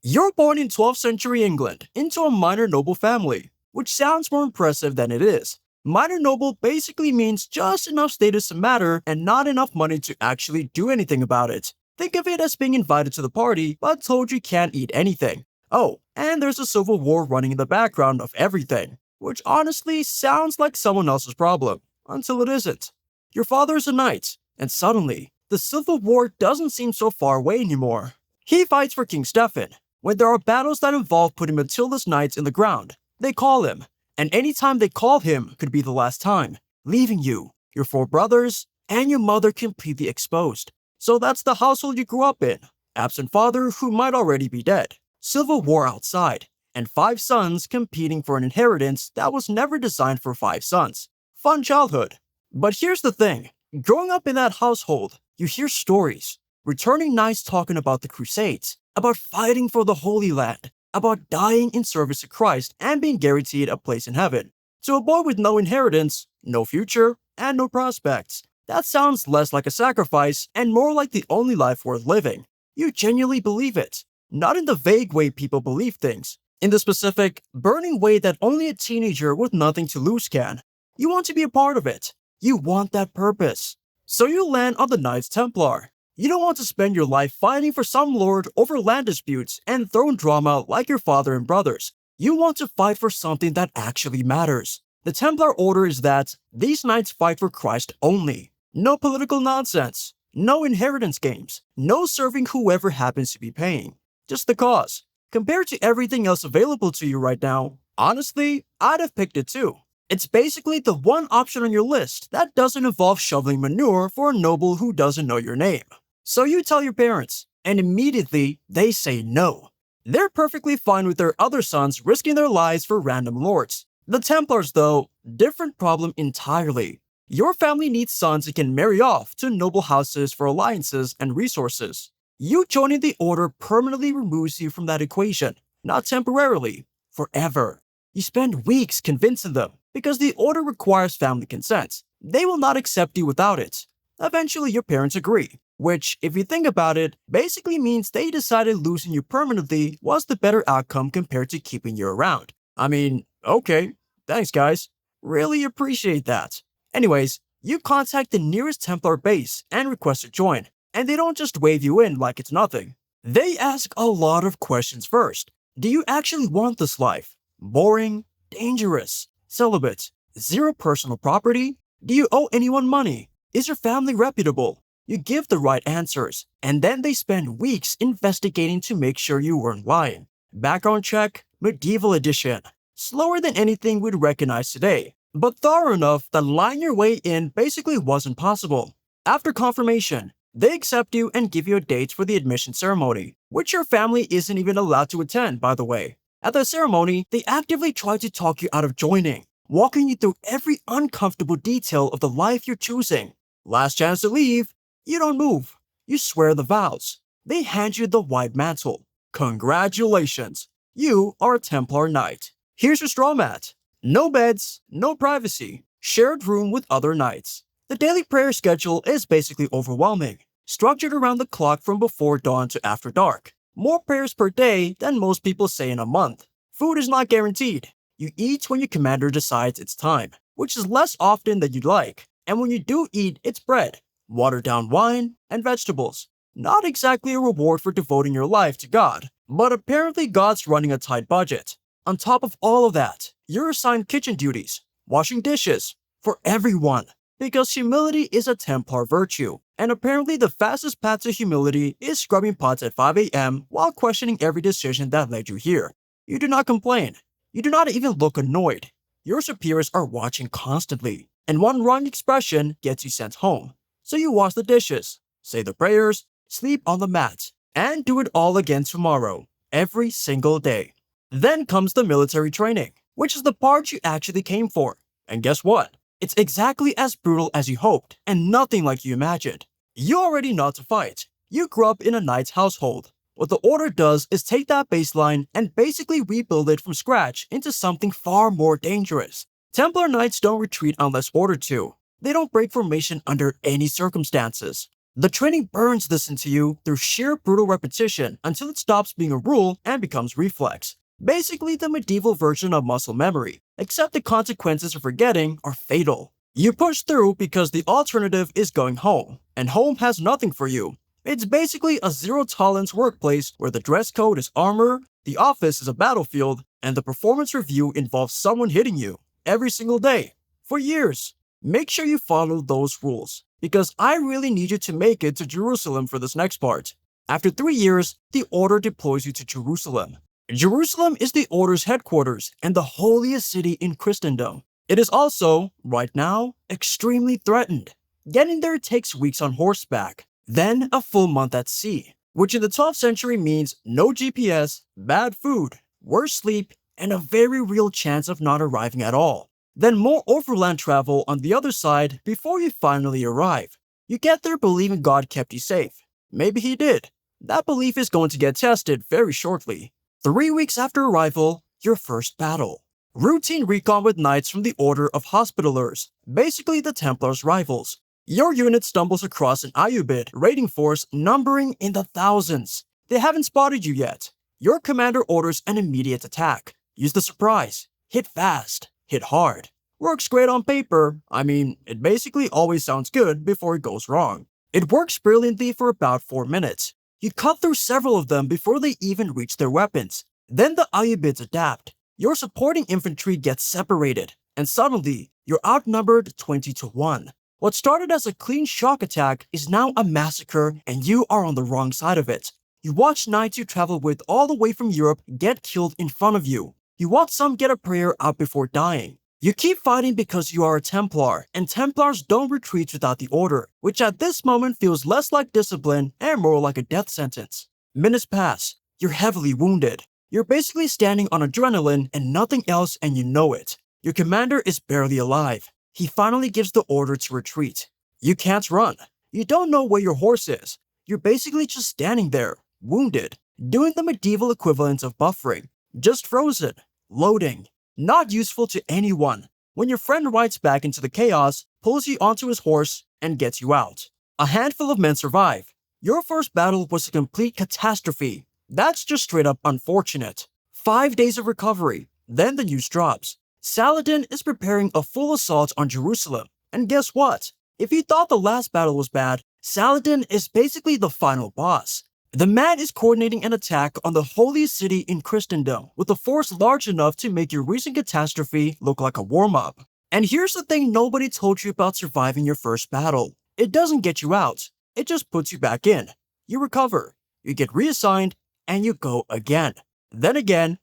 You're born in 12th century England into a minor noble family, which sounds more impressive than it is. Minor noble basically means just enough status to matter and not enough money to actually do anything about it. Think of it as being invited to the party but told you can't eat anything. Oh, and there's a civil war running in the background of everything, which honestly sounds like someone else's problem, until it isn't. Your father is a knight, and suddenly, the civil war doesn't seem so far away anymore. He fights for King Stephen. When there are battles that involve putting Matilda's knights in the ground, they call him, and any time they call him could be the last time, leaving you, your 4 brothers, and your mother completely exposed. So that's the household you grew up in. Absent father who might already be dead. Civil war outside, and 5 sons competing for an inheritance that was never designed for 5 sons. Fun childhood. But here's the thing, growing up in that household, you hear stories. Returning knights talking about the Crusades, about fighting for the Holy Land, about dying in service to Christ and being guaranteed a place in heaven. To a boy with no inheritance, no future, and no prospects, that sounds less like a sacrifice and more like the only life worth living. You genuinely believe it. Not in the vague way people believe things, in the specific, burning way that only a teenager with nothing to lose can. You want to be a part of it. You want that purpose. So you land on the Knight Templar. You don't want to spend your life fighting for some lord over land disputes and throne drama like your father and brothers. You want to fight for something that actually matters. The Templar order is that these knights fight for Christ only. No political nonsense. No inheritance games. No serving whoever happens to be paying. Just the cause. Compared to everything else available to you right now, honestly, I'd have picked it too. It's basically the one option on your list that doesn't involve shoveling manure for a noble who doesn't know your name. So you tell your parents, and immediately they say no. They're perfectly fine with their other sons risking their lives for random lords. The Templars, though, different problem entirely. Your family needs sons it can marry off to noble houses for alliances and resources. You joining the order permanently removes you from that equation, not temporarily, forever. You spend weeks convincing them, because the order requires family consent. They will not accept you without it. Eventually your parents agree, which, if you think about it, basically means they decided losing you permanently was the better outcome compared to keeping you around. I mean, okay, thanks guys. Really appreciate that. Anyways, you contact the nearest Templar base and request to join, and they don't just wave you in like it's nothing. They ask a lot of questions first. Do you actually want this life? Boring? Dangerous? Celibate? Zero personal property? Do you owe anyone money? Is your family reputable? You give the right answers, and then they spend weeks investigating to make sure you weren't lying. Background check, medieval edition. Slower than anything we'd recognize today, but thorough enough that lying your way in basically wasn't possible. After confirmation, they accept you and give you a date for the admission ceremony, which your family isn't even allowed to attend, by the way. At the ceremony, they actively try to talk you out of joining, walking you through every uncomfortable detail of the life you're choosing. Last chance to leave, you don't move. You swear the vows. They hand you the white mantle. Congratulations, you are a Templar Knight. Here's your straw mat. No beds, no privacy, shared room with other knights. The daily prayer schedule is basically overwhelming, structured around the clock from before dawn to after dark. More prayers per day than most people say in a month. Food is not guaranteed. You eat when your commander decides it's time, which is less often than you'd like. And when you do eat, it's bread, watered down wine, and vegetables. Not exactly a reward for devoting your life to God, but apparently God's running a tight budget. On top of all of that, you're assigned kitchen duties, washing dishes, for everyone. Because humility is a Templar virtue, and apparently the fastest path to humility is scrubbing pots at 5 a.m. while questioning every decision that led you here. You do not complain. You do not even look annoyed. Your superiors are watching constantly, and one wrong expression gets you sent home. So you wash the dishes, say the prayers, sleep on the mat, and do it all again tomorrow, every single day. Then comes the military training, which is the part you actually came for. And guess what? It's exactly as brutal as you hoped, and nothing like you imagined. You already know how to fight. You grew up in a knight's household. What the order does is take that baseline and basically rebuild it from scratch into something far more dangerous. Templar knights don't retreat unless ordered to. They don't break formation under any circumstances. The training burns this into you through sheer brutal repetition until it stops being a rule and becomes reflex. Basically the medieval version of muscle memory, except the consequences of forgetting are fatal. You push through because the alternative is going home, and home has nothing for you. It's basically a zero-tolerance workplace where the dress code is armor, the office is a battlefield, and the performance review involves someone hitting you every single day, for years. Make sure you follow those rules, because I really need you to make it to Jerusalem for this next part. After 3 years, the Order deploys you to Jerusalem. Jerusalem is the Order's headquarters and the holiest city in Christendom. It is also, right now, extremely threatened. Getting there takes weeks on horseback, then a full month at sea, which in the 12th century means no GPS, bad food, worse sleep, and a very real chance of not arriving at all. Then more overland travel on the other side before you finally arrive. You get there believing God kept you safe. Maybe he did. That belief is going to get tested very shortly. 3 weeks after arrival, your first battle. Routine recon with knights from the Order of Hospitallers, basically the Templars' rivals. Your unit stumbles across an Ayyubid raiding force numbering in the thousands. They haven't spotted you yet. Your commander orders an immediate attack. Use the surprise. Hit fast. Hit hard. Works great on paper. I mean, it basically always sounds good before it goes wrong. It works brilliantly for about 4 minutes. You cut through several of them before they even reach their weapons. Then the Ayyubids adapt. Your supporting infantry gets separated, and suddenly, you're outnumbered 20-1. What started as a clean shock attack is now a massacre, and you are on the wrong side of it. You watch knights you travel with all the way from Europe get killed in front of you. You watch some get a prayer out before dying. You keep fighting because you are a Templar, and Templars don't retreat without the Order, which at this moment feels less like discipline and more like a death sentence. Minutes pass. You're heavily wounded. You're basically standing on adrenaline and nothing else, and you know it. Your commander is barely alive. He finally gives the order to retreat. You can't run. You don't know where your horse is. You're basically just standing there, wounded, doing the medieval equivalent of buffering. Just frozen, loading, not useful to anyone. When your friend rides back into the chaos, pulls you onto his horse, and gets you out. A handful of men survive. Your first battle was a complete catastrophe. That's just straight up unfortunate. 5 days of recovery, then the news drops. Saladin is preparing a full assault on Jerusalem. And guess what? If you thought the last battle was bad, Saladin is basically the final boss. The man is coordinating an attack on the holiest city in Christendom with a force large enough to make your recent catastrophe look like a warm-up. And here's the thing nobody told you about surviving your first battle. It doesn't get you out. It just puts you back in. You recover. You get reassigned, and you go again. Then again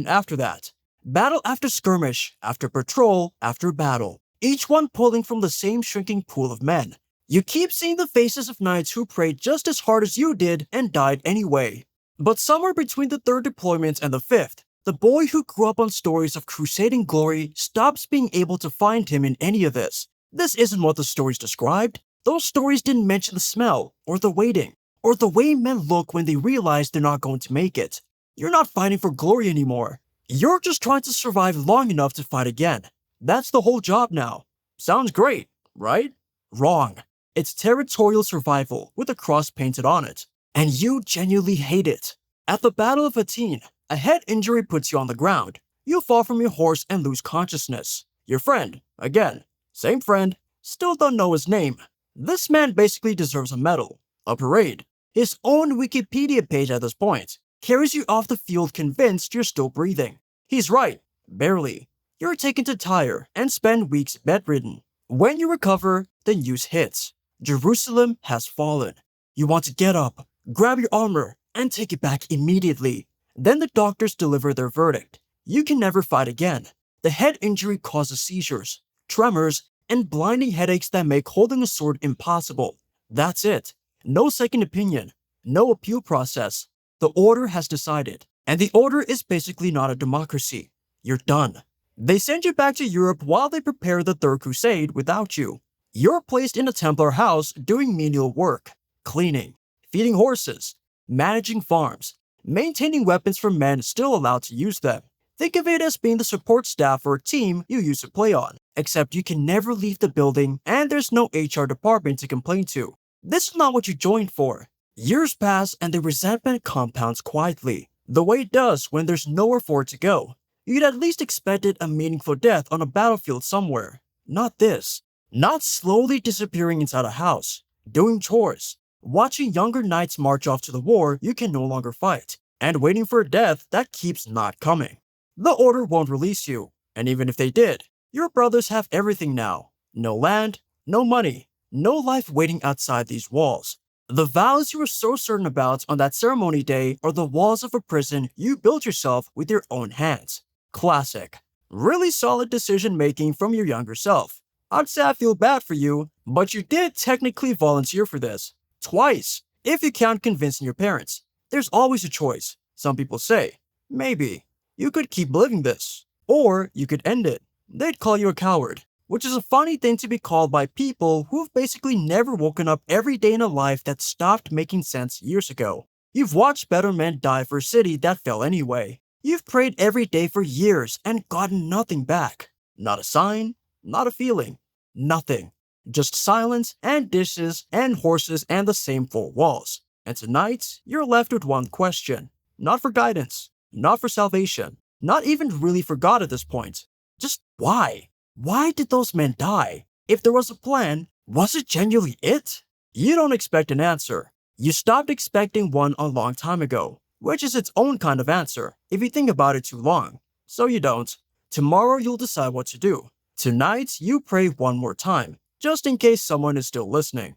after that. Battle after skirmish, after patrol, after battle. Each one pulling from the same shrinking pool of men. You keep seeing the faces of knights who prayed just as hard as you did and died anyway. But somewhere between the 3rd deployment and the 5th, the boy who grew up on stories of crusading glory stops being able to find him in any of this. This isn't what the stories described. Those stories didn't mention the smell, or the waiting, or the way men look when they realize they're not going to make it. You're not fighting for glory anymore. You're just trying to survive long enough to fight again. That's the whole job now. Sounds great, right? Wrong. It's territorial survival with a cross painted on it. And you genuinely hate it. At the Battle of Hattin, a head injury puts you on the ground. You fall from your horse and lose consciousness. Your friend, again, same friend, still don't know his name. This man basically deserves a medal, a parade. His own Wikipedia page at this point carries you off the field convinced you're still breathing. He's right, barely. You're taken to Tyre and spend weeks bedridden. When you recover, the news hits. Jerusalem has fallen. You want to get up, grab your armor, and take it back immediately. Then the doctors deliver their verdict. You can never fight again. The head injury causes seizures, tremors, and blinding headaches that make holding a sword impossible. That's it. No second opinion. No appeal process. The Order has decided. And the Order is basically not a democracy. You're done. They send you back to Europe while they prepare the Third Crusade without you. You're placed in a Templar house doing menial work, cleaning, feeding horses, managing farms, maintaining weapons for men still allowed to use them. Think of it as being the support staff for a team you used to play on, except you can never leave the building and there's no HR department to complain to. This is not what you joined for. Years pass and the resentment compounds quietly, the way it does when there's nowhere for it to go. You'd at least expected a meaningful death on a battlefield somewhere. Not this. Not slowly disappearing inside a house, doing chores, watching younger knights march off to the war you can no longer fight, and waiting for a death that keeps not coming. The Order won't release you, and even if they did, your brothers have everything now. No land, no money, no life waiting outside these walls. The vows you were so certain about on that ceremony day are the walls of a prison you built yourself with your own hands. Classic. Really solid decision making from your younger self. I'd say I feel bad for you, but you did technically volunteer for this. Twice, if you count convincing your parents. There's always a choice, some people say. Maybe. You could keep living this. Or you could end it. They'd call you a coward, which is a funny thing to be called by people who've basically never woken up every day in a life that stopped making sense years ago. You've watched better men die for a city that fell anyway. You've prayed every day for years and gotten nothing back. Not a sign, not a feeling, nothing. Just silence and dishes and horses and the same four walls. And tonight, you're left with one question. Not for guidance, not for salvation, not even really for God at this point. Just why? Why did those men die? If there was a plan, was it genuinely it? You don't expect an answer. You stopped expecting one a long time ago, which is its own kind of answer if you think about it too long. So you don't. Tomorrow you'll decide what to do. Tonight, you pray one more time, just in case someone is still listening.